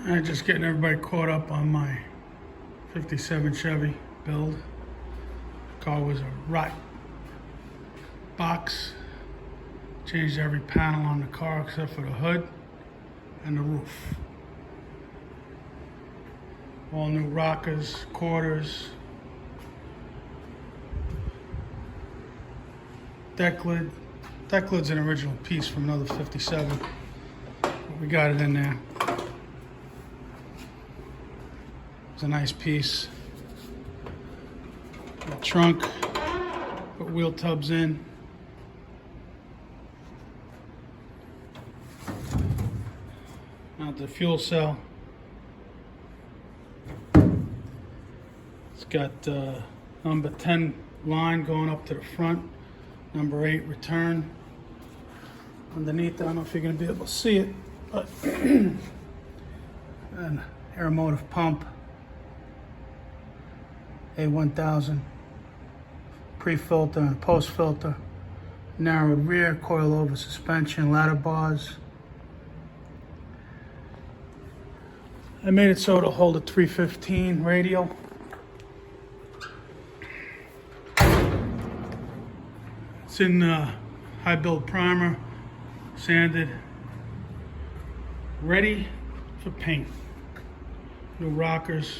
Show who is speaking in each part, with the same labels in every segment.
Speaker 1: I'm just getting everybody caught up on my 57 Chevy build. The car was a rot box. Changed every panel on the car except for the hood and the roof. All new rockers, quarters, deck lid. Deck lid's an original piece from another 57. But we got it in there. It's a nice piece. The trunk, put wheel tubs in. Now the fuel cell. It's got number 10 line going up to the front, number 8 return. Underneath, I don't know if you're going to be able to see it, but an air motive pump, A1000, pre-filter and post-filter, narrowed rear, coil over suspension, ladder bars. I made it so it'll hold a 315 radial. It's in high build primer, sanded, ready for paint. New rockers.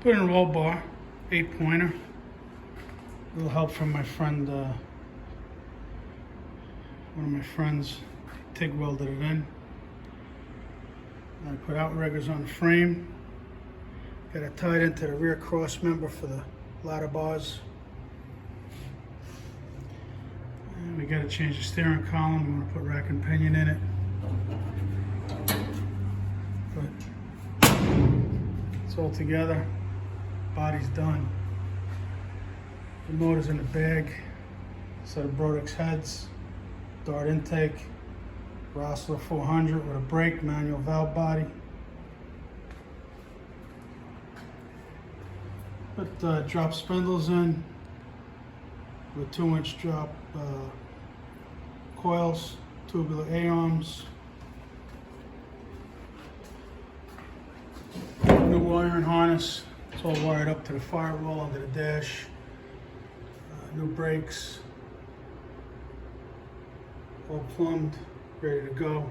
Speaker 1: Put in a roll bar, 8-pointer. A little help from my friend, one of my friends, TIG welded it in. I put outriggers on the frame. Got it tied into the rear cross member for the ladder bars. And we got to change the steering column. I'm going to put rack and pinion in it. But it's all together. Body's done. The motor's in the bag. Set of Brodix heads, Dart intake, Rossler 400 with a brake, manual valve body. Put drop spindles in with 2-inch drop coils, tubular A-arms. New wiring harness. It's all wired up to the firewall under the dash. New brakes. All plumbed, ready to go.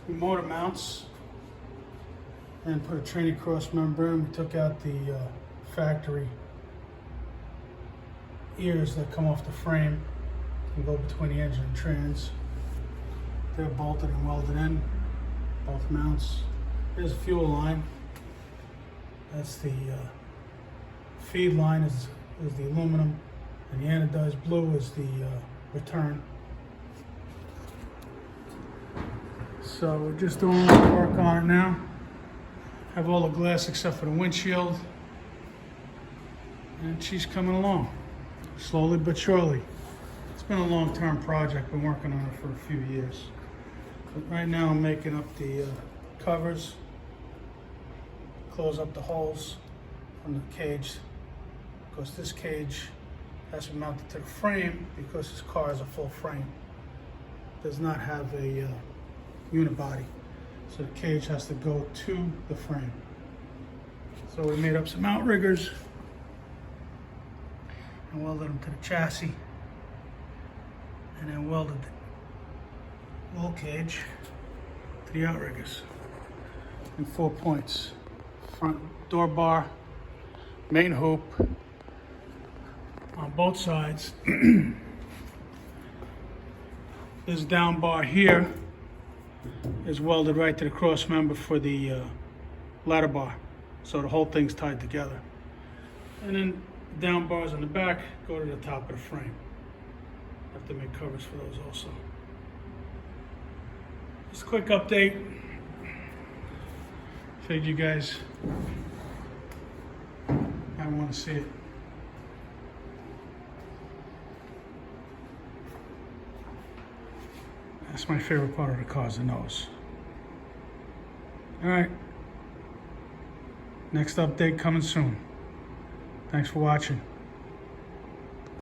Speaker 1: New motor mounts. And put a tranny cross member in. We took out the factory ears that come off the frame and go between the engine and trans. They're bolted and welded in, both mounts. Here's a fuel line. That's the feed line is the aluminum, and the anodized blue is the return. So we're just doing a little work on it now. Have all the glass except for the windshield. And she's coming along, slowly but surely. It's been a long-term project, been working on it for a few years. But right now I'm making up the covers, close up the holes from the cage, because this cage has to be mounted to the frame because this car is a full frame. Does not have a unibody. So the cage has to go to the frame. So we made up some outriggers and welded them to the chassis, and then welded the roll cage to the outriggers in 4 points. Front door bar, main hoop on both sides. This down bar here is welded right to the cross member for the ladder bar, so the whole thing's tied together. And then down bars on the back go to the top of the frame. Have to make covers for those also. Just a quick update. Figured you guys might want to see it. That's my favorite part of the car, is the nose. All right. Next update coming soon. Thanks for watching.